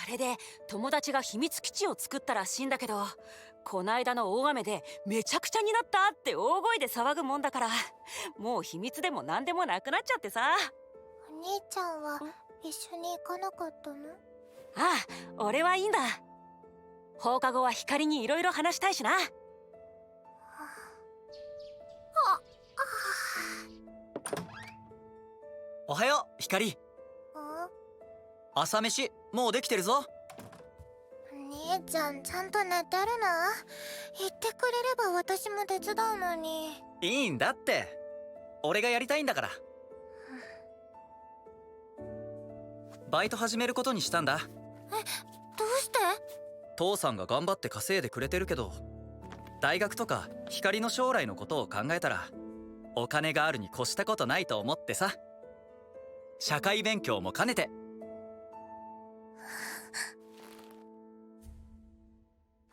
あれで友達が秘密基地を作ったらしいんだけど、こないだの大雨でめちゃくちゃになったって大声で騒ぐもんだから、もう秘密でも何でもなくなっちゃってさ。お兄ちゃんは一緒に行かなかったの？ああ、俺はいいんだ。放課後は光にいろいろ話したいしな。おはよう、光。朝飯もうできてるぞ。兄ちゃんちゃんと寝てるの？言ってくれれば私も手伝うのに。いいんだって、俺がやりたいんだから。バイト始めることにしたんだ。どうして？父さんが頑張って稼いでくれてるけど、大学とか光の将来のことを考えたらお金があるに越したことないと思ってさ。社会勉強も兼ねて。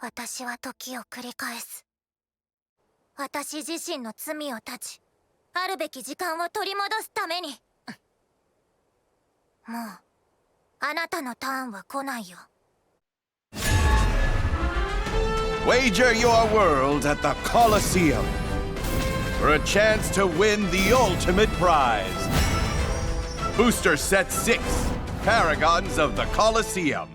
私は時を繰り返す。私自身の罪を断ち、あるべき時間を取り戻すために。もうあなたのターンは来ないよ。Wager your world at the Colosseum for a chance to win the ultimate prize. Booster Set 6, Paragons of the Colosseum.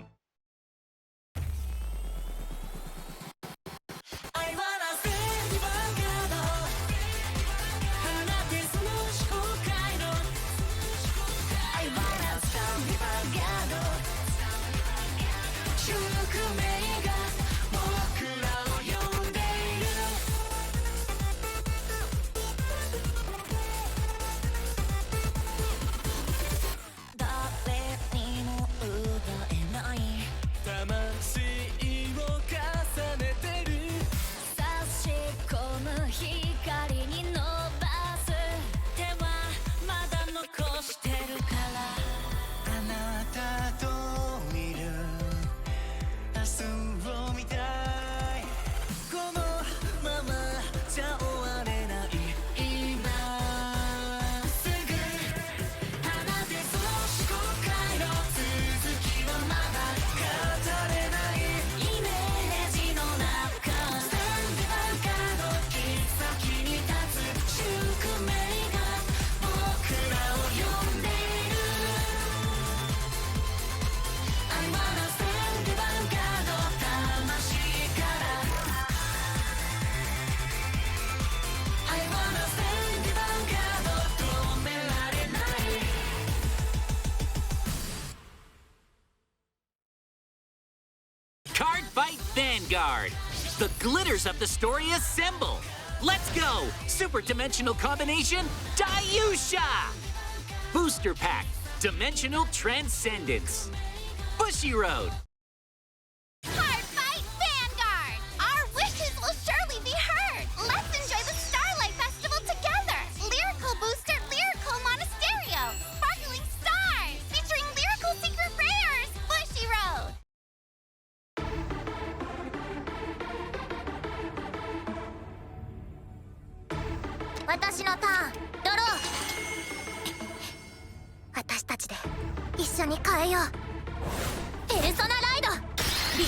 Card Fight Vanguard! The glitters of the story assemble! Let's go! Super Dimensional Combination Dayusha! Booster Pack Dimensional Transcendence! Bushiroad! Card Fight Vanguard! Our wishes will surely be heard! Let's enjoy the Starlight Festival together! Lyrical Booster Lyrical Monasterio! Sparkling Stars! Featuring Lyrical Secret Rares! Bushiroad! 私のターン、ドロー。私たちで一緒に変えよう。ペルソナライド BL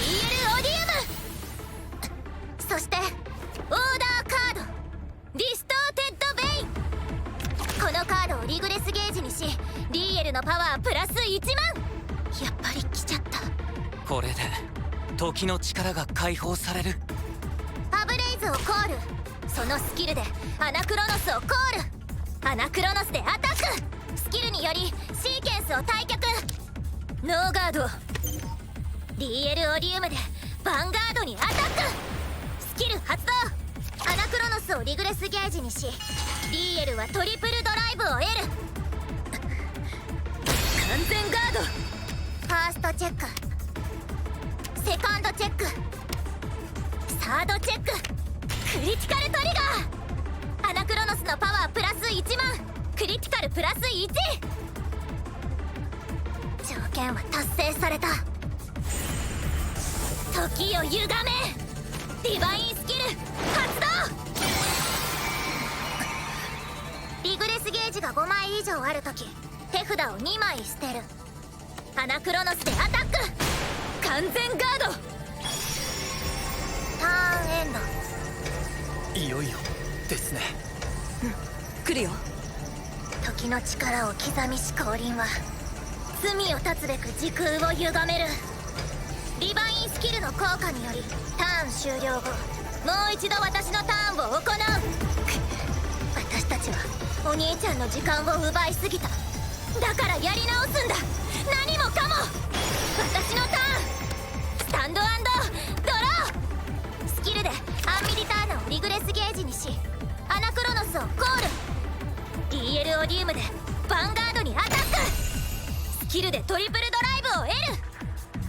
オディウム、そしてオーダーカードディストーテッドベイン。このカードをリグレスゲージにし、リーエルのパワープラス1万。やっぱり来ちゃった。これで時の力が解放される。アブレイズをコール。そのスキルでアナクロノスをコール。アナクロノスでアタック。スキルによりシーケンスを退却。ノーガード。DL オディウムでヴァンガードにアタック。スキル発動。アナクロノスをリグレスゲージにし、DL はトリプルドライブを得る。完全ガード。ファーストチェック、セカンドチェック、サードチェック、クリティカルトリガー。アナクロノスのパワープラス1万、クリティカルプラス1。条件は達成された。時を歪め、ディバインスキル発動。リグレスゲージが5枚以上あるとき、手札を2枚捨てる。アナクロノスでアタック。完全ガード。ターンエンド。いよいよですね。来るよ。時の力を刻みし降臨は罪を断つべく時空を歪める。リバインスキルの効果によりターン終了後もう一度私のターンを行う。私たちはお兄ちゃんの時間を奪いすぎた。だからやり直すんだ。何もかも。私のターンスタンド&ドロー。スキルでアンミリターナをリグレスゲージにしアナクロノスをコール。DL オディウムでヴァンガードにアタック。スキルでトリプルドライブを得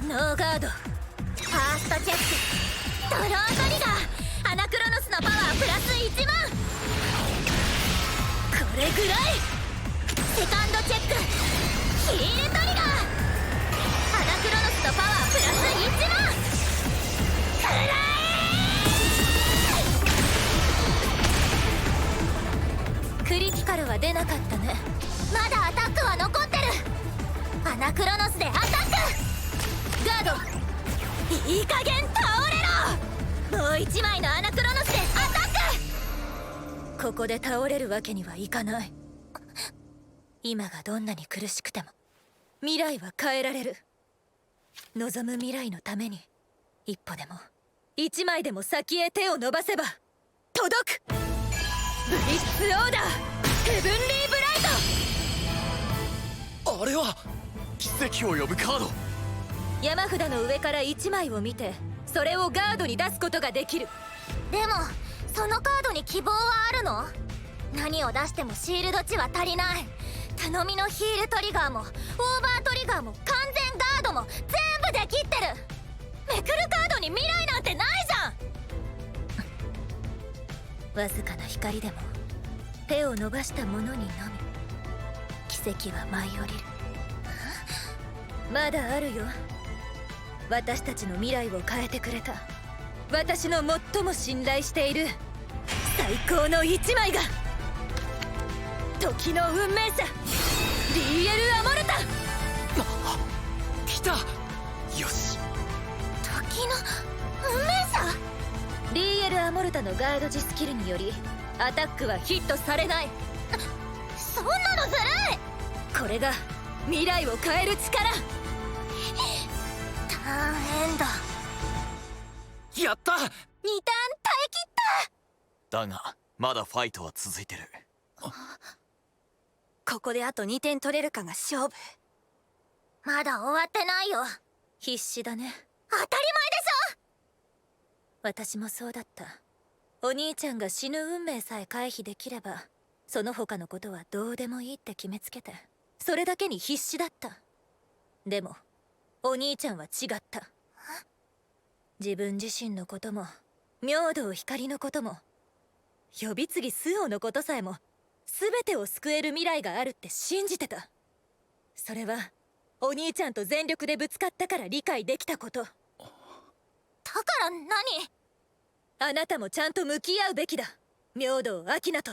る。ノーガード。ファーストチェック。ドロートリガー。アナクロノスのパワープラス1万。これぐらい。セカンドチェック。ヒールトリガー。アナクロノスのパワープラス1万。くらえ。クリティカルは出なかったね。まだアタックは残ってる。アナクロノスでアタック。ガード。いい加減倒れろ。もう1枚のアナクロノスでアタック。ここで倒れるわけにはいかない。今がどんなに苦しくても未来は変えられる。望む未来のために一歩でも1枚でも先へ手を伸ばせば届く。ブリッツオーダーヘブンリーブライト。あれは奇跡を呼ぶカード。山札の上から1枚を見てそれをガードに出すことができる。でもそのカードに希望はあるの？何を出してもシールド値は足りない。頼みのヒールトリガーもオーバートリガーも完全ガードも全部できってる。めくるカードに未来なんてないじゃん。わずかな光でも手を伸ばした者にのみ奇跡は舞い降りる。まだあるよ。私たちの未来を変えてくれた私の最も信頼している最高の1枚が時の運命者リーエル・アモルタ。来た。よし。時の運命者リーエル・アモルタのガード時スキルによりアタックはヒットされない。そんなのずるい。これが未来を変える力。ターンエンド。やった。2ターン耐え切った。だがまだファイトは続いてる。ここであと2点取れるかが勝負。まだ終わってないよ。必死だね。当たり前でしょ。私もそうだった。お兄ちゃんが死ぬ運命さえ回避できればその他のことはどうでもいいって決めつけてそれだけに必死だった。でもお兄ちゃんは違った。自分自身のことも明道光のことも呼び継ぎスオのことさえも全てを救える未来があるって信じてた。それはお兄ちゃんと全力でぶつかったから理解できたこと。だから何？あなたもちゃんと向き合うべきだ、明道明菜と。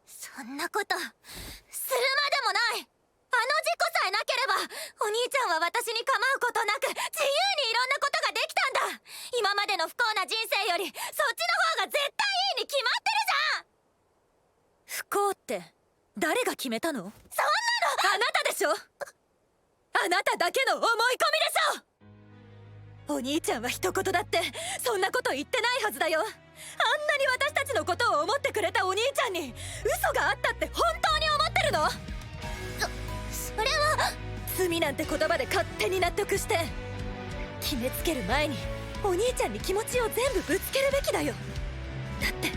そんなことするまでもない。あの事故さえなければお兄ちゃんは私に構うことなく自由にいろんなことができたんだ。今までの不幸な人生よりそっちの方が絶対いいに決まってるじゃん。不幸って誰が決めたの？そんなのあなたでしょ。あなただけの思い込みでしょ。お兄ちゃんは一言だってそんなこと言ってないはずだよ。あんなに私たちのことを思ってくれたお兄ちゃんに嘘があったって本当に思ってるの？それは罪なんて言葉で勝手に納得して決めつける前にお兄ちゃんに気持ちを全部ぶつけるべきだよ。だって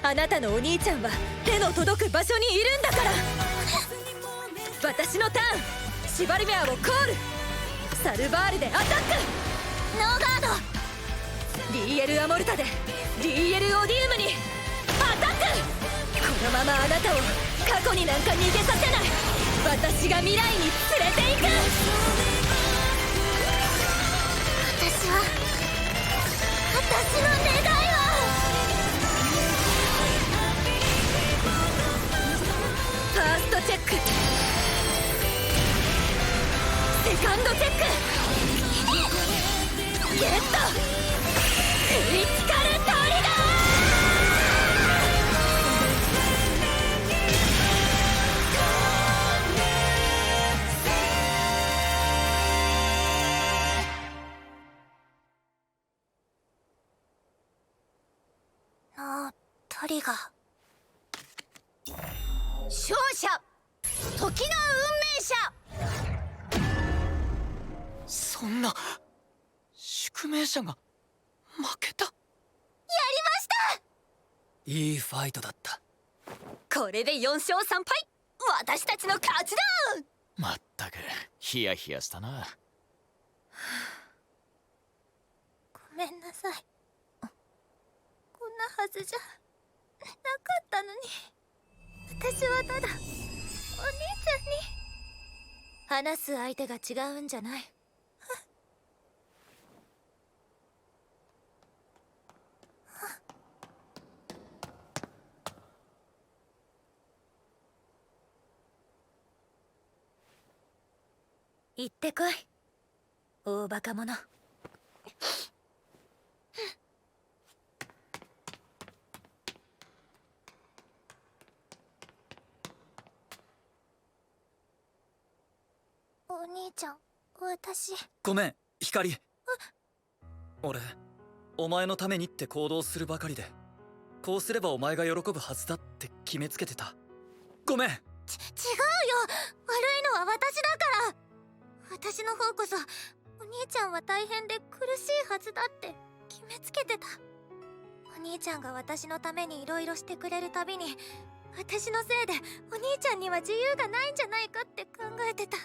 あなたのお兄ちゃんは手の届く場所にいるんだから。私のターンシュバルメアをコール。サルバールでアタック。ノーガード。リーエル・アモルタでリーエル・オディウムにアタック。このままあなたを過去になんか逃げさせない。私が未来に連れて行く。私の願いはファーストチェックセカンドチェックゲットクリティカルトリガーのトリガー。勝者時の運命者。そんな宿命者が負けた。やりました。いいファイトだった。これで4勝3敗、私たちの勝ちだ。まったくヒヤヒヤしたな。ごめんなさい。こんなはずじゃなかったのに。私はただお兄ちゃんに話す相手が違うんじゃない。行ってこい、大バカ者。お兄ちゃん、私。ごめん光。俺お前のためにって行動するばかりで、こうすればお前が喜ぶはずだって決めつけてた。ごめん。違うよ、悪いのは私だから。私の方こそお兄ちゃんは大変で苦しいはずだって決めつけてた。お兄ちゃんが私のためにいろいろしてくれるたびに、私のせいでお兄ちゃんには自由がないんじゃないかって考えてた。だ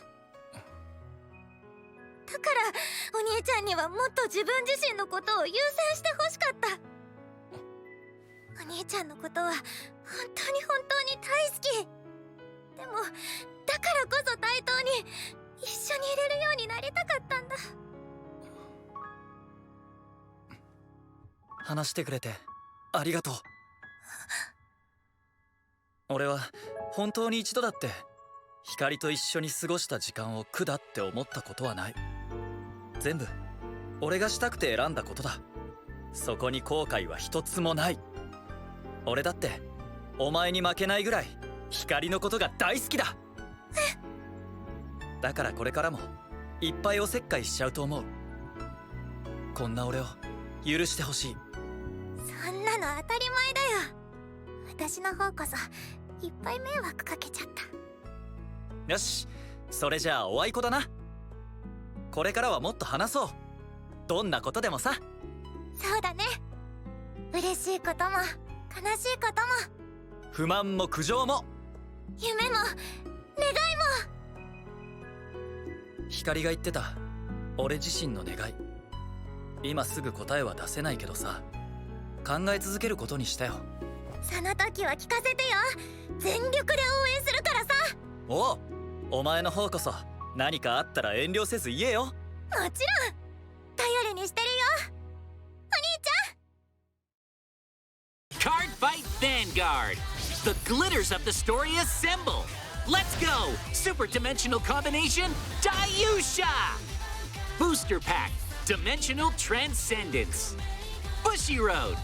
からお兄ちゃんにはもっと自分自身のことを優先してほしかった。お兄ちゃんのことは本当に大好き。でもだからこそ対等に一緒にいれるようになりたかったんだ。話してくれてありがとう。俺は本当に一度だって光と一緒に過ごした時間を苦だって思ったことはない。全部俺がしたくて選んだことだ。そこに後悔は一つもない。俺だってお前に負けないぐらい光のことが大好きだ。だからこれからもいっぱいおせっかいしちゃうと思う。こんな俺を許してほしい。そんなの当たり前だよ。私の方こそいっぱい迷惑かけちゃった。よし、それじゃあおあいこだな。これからはもっと話そう。どんなことでもさ。そうだね。嬉しいことも悲しいことも不満も苦情も夢も願いも。光が言ってた俺自身の願い、今すぐ答えは出せないけどさ、考え続けることにしたよ。その時は聞かせてよ。全力で応援するからさ。おう、お前の方こそ何かあったら遠慮せず言えよ。もちろん頼りにしてるよ、お兄ちゃん。 Card Fight Vanguard! The glitters of the story assemble! Let's go! Super Dimensional Combination Dayusha! Booster Pack Dimensional Transcendence! Bushiroad!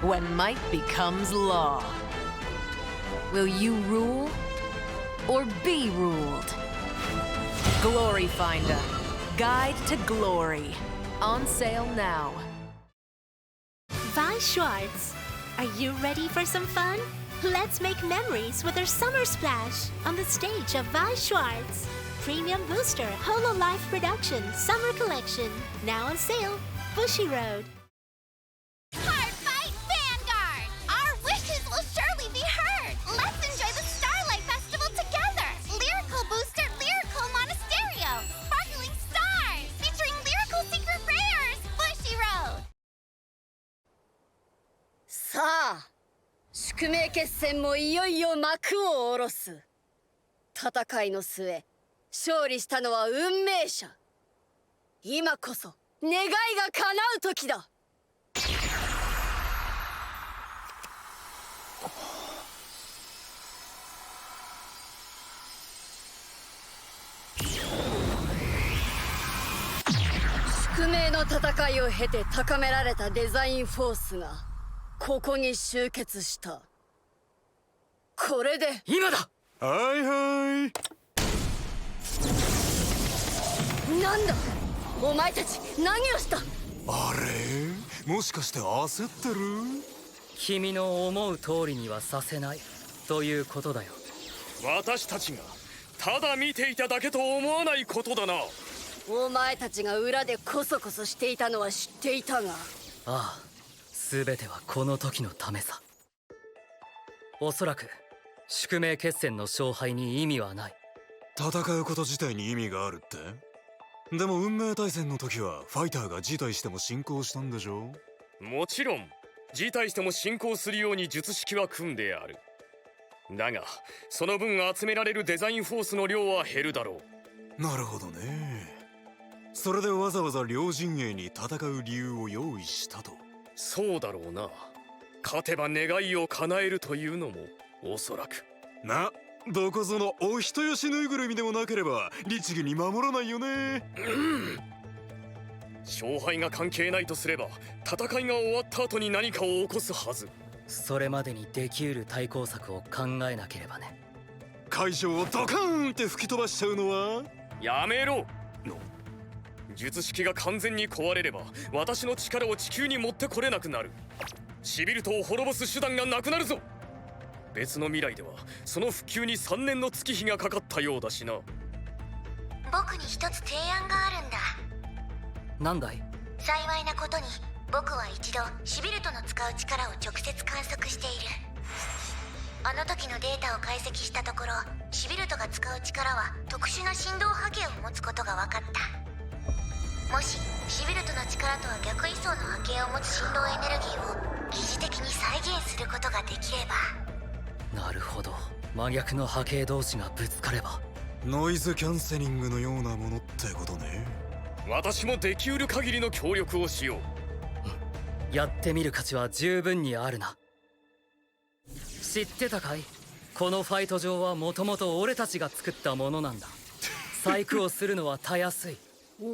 When might becomes law. Will you rule or be ruled? Glory Finder, Guide to Glory. On sale now. Vi Schwartz, are you ready for some fun? Let's make memories with our summer splash on the stage of Vi Schwartz. Premium Booster Hololive Production Summer Collection. Now on sale, Bushiroad. Card Fight Vanguard! Our wishes will surely be heard! Let's enjoy the Starlight Festival together! Lyrical Booster Lyrical Monasterio! Sparkling Stars! Featuring Lyrical Secret Rares! Bushiroad! さあ、宿命決戦もいよいよ幕を下ろす。戦いの末、勝利したのは運命者。今こそ願いが叶う時だ。宿命の戦いを経て高められたデザインフォースがここに集結した。これで今だ。はいはい。なんだお前たち、何をした？あれ、もしかして焦ってる？君の思う通りにはさせないということだよ。私たちがただ見ていただけと思わないことだな。お前たちが裏でコソコソしていたのは知っていたが。ああ、全てはこの時のためさ。おそらく宿命決戦の勝敗に意味はない。戦うこと自体に意味があるって？でも運命対戦の時はファイターが辞退しても進行したんでしょ？もちろん辞退しても進行するように術式は組んである。だがその分集められるデザインフォースの量は減るだろう。なるほどね。それでわざわざ両陣営に戦う理由を用意したと。そうだろうな。勝てば願いを叶えるというのもおそらくな。どこぞのお人よしぬいぐるみでもなければ律儀に守らないよね。勝敗が関係ないとすれば戦いが終わった後に何かを起こすはず。それまでにできうる対抗策を考えなければね。会場をドカーンって吹き飛ばしちゃうのはやめろ。術式が完全に壊れれば私の力を地球に持ってこれなくなる。シビルトを滅ぼす手段がなくなるぞ。別の未来ではその復旧に3年の月日がかかったようだしな。僕に一つ提案があるんだ。なんだい？幸いなことに僕は一度シビルトの使う力を直接観測している。あの時のデータを解析したところ、シビルトが使う力は特殊な振動波形を持つことが分かった。もしシビルトの力とは逆位相の波形を持つ振動エネルギーを疑似的に再現することができれば。なるほど、真逆の波形同士がぶつかればノイズキャンセリングのようなものってことね。私もできうる限りの協力をしよう。やってみる価値は十分にあるな。知ってたかい？このファイト場はもともと俺たちが作ったものなんだ。細工をするのはたやすい。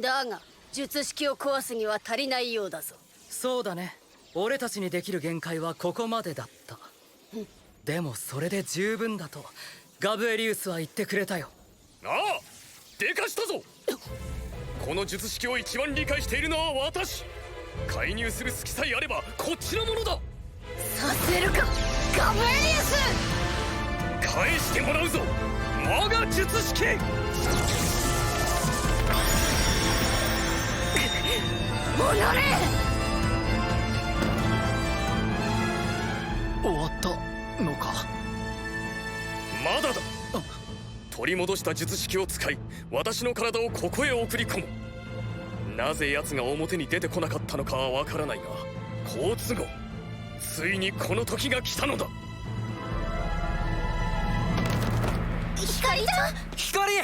だが術式を壊すには足りないようだぞ。そうだね、俺たちにできる限界はここまでだった。でもそれで十分だとガブエリウスは言ってくれたよ。ああ、でかしたぞ。この術式を一番理解しているのは私。介入する隙さえあればこっちのものだ。させるかガブエリウス。返してもらうぞ我が術式。おのれ。終わったのか？まだだ。取り戻した術式を使い私の体をここへ送り込む。なぜ奴が表に出てこなかったのかはわからないが、好都合。ついにこの時が来たのだ。光ちゃん。光！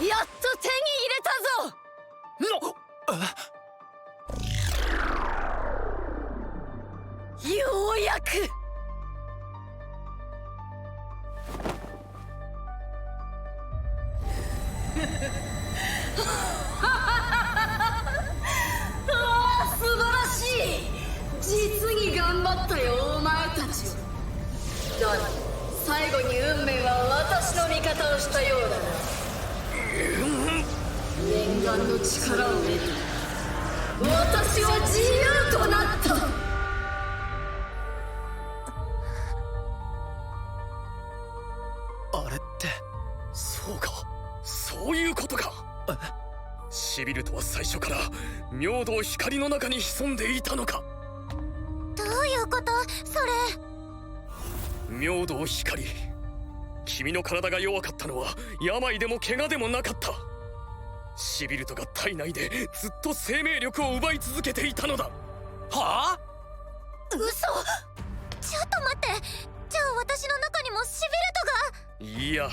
やっと手に入れたぞ。ようやく。素晴らしい。実に頑張ったよお前たち。だが最後に運命は私の味方をしたようだな。念願の力を得る。私は自由となった。あれってそうか、そういうことか。シビルトは最初から明道光の中に潜んでいたのか。どういうことそれ？明道光、君の体が弱かったのは病でも怪我でもなかった。シビルトが体内でずっと生命力を奪い続けていたのだ。はあ？嘘！ちょっと待って、じゃあ私の中にもシビルトが。いや、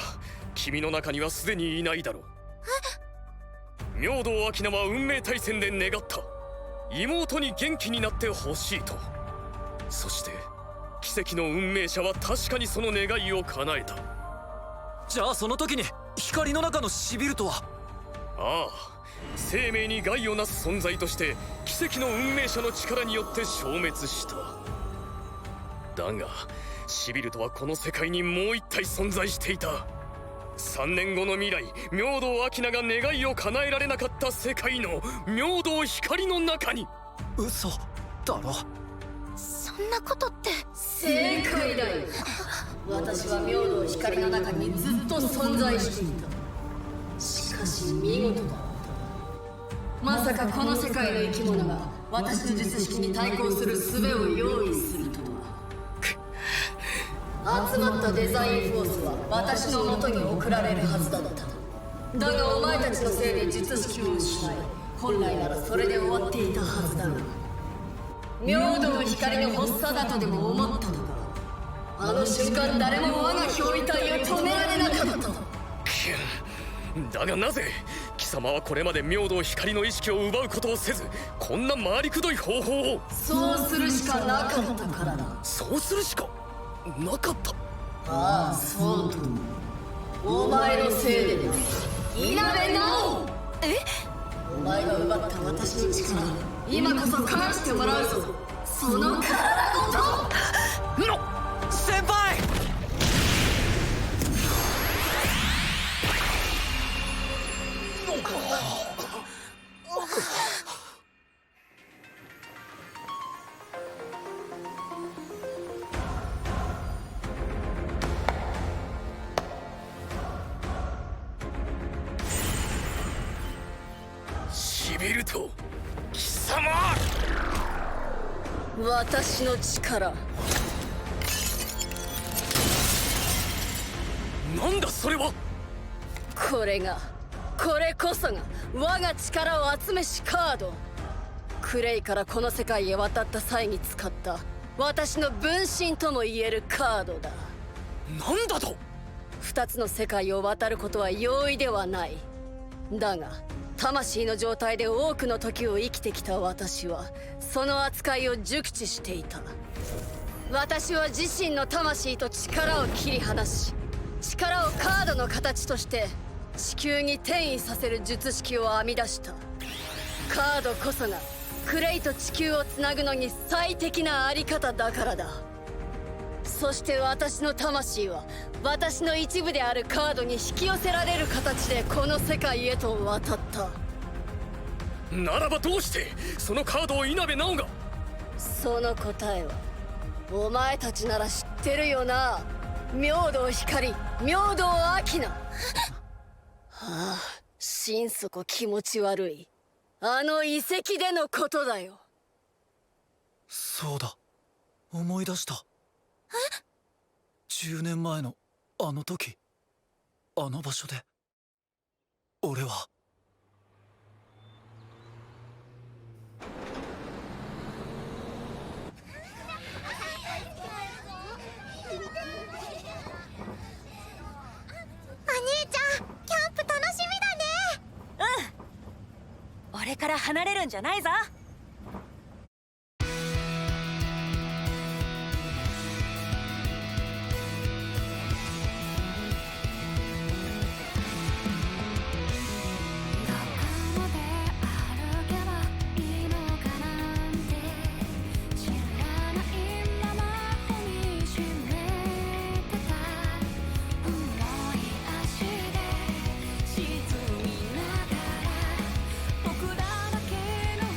君の中にはすでにいないだろう。明道明菜は運命対戦で願った。妹に元気になってほしいと。そして奇跡の運命者は確かにその願いを叶えた。じゃあその時に光の中のシビルとは。ああ、生命に害をなす存在として奇跡の運命者の力によって消滅した。だがシビルとはこの世界にもう一体存在していた。3年後の未来、明道明菜が願いを叶えられなかった世界の明道光の中に。嘘だろ。そんなことって。正解だよ。私は明道光の中にずっと存在していた。しかし見事だった。まさかこの世界の生き物が私の術式に対抗する術を用意するとは。集まったデザインフォースは私の元に送られるはずだった。だがお前たちのせいで術式を失い、本来ならそれで終わっていたはずだが、明道光の発作だとでも思ったのか。あの瞬間誰も我が憑依体を止められなかった。だがなぜ貴様はこれまで明道光の意識を奪うことをせず、こんな回りくどい方法を。そうするしかなかったからだ。そうするしかなかった。ああ、そうとも。お前のせいでだ。稲部直。お前が奪った私の力、今こそ返してもらうぞ。その体ごと。先輩。シビルト、貴様。私の力。なんだそれは。これこそが我が力を集めしカード。クレイからこの世界へ渡った際に使った私の分身とも言えるカードだ。なんだと。2つの世界を渡ることは容易ではない。だが魂の状態で多くの時を生きてきた私はその扱いを熟知していた。私は自身の魂と力を切り離し、力をカードの形として地球に転移させる術式を編み出した。カードこそがクレイと地球をつなぐのに最適なあり方だからだ。そして私の魂は私の一部であるカードに引き寄せられる形でこの世界へと渡った。ならばどうしてそのカードを稲部直が。その答えはお前たちなら知ってるよな。明道光、明道明菜。はあ、心底気持ち悪い。あの遺跡でのことだよ。そうだ、思い出した。10年前のあの時、あの場所で俺は。お兄ちゃん、キャンプ楽しみだね。俺から離れるんじゃないぞ。僕らだけの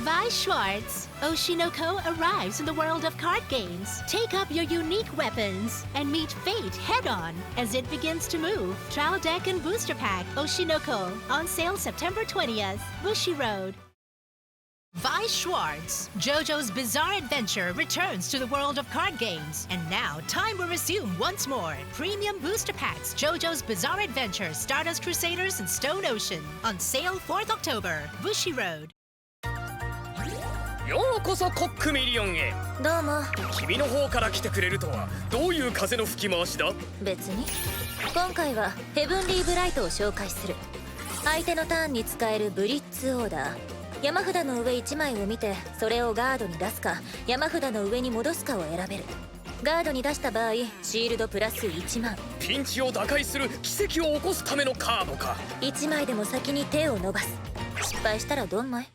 Vi Schwartz, Oshinoko arrives in the world of card games. Take up your unique weapons and meet fate head-on as it begins to move. Trial Deck and Booster Pack Oshinoko on sale September 20th. Bushiroad. Vi Schwartz, JoJo's Bizarre Adventure returns to the world of card games. And now, time will resume once more. Premium Booster Packs, JoJo's Bizarre Adventure, Stardust Crusaders, and Stone Ocean. On sale 4th October. Bushiroad. ようこそコックミリオンへ。どうも。君の方から来てくれるとはどういう風の吹き回しだ？別に。今回はヘブンリーブライトを紹介する。相手のターンに使えるブリッツオーダー。山札の上1枚を見てそれをガードに出すか山札の上に戻すかを選べる。ガードに出した場合シールドプラス1万。ピンチを打開する奇跡を起こすためのカードか。1枚でも先に手を伸ばす。失敗したらドンマイ。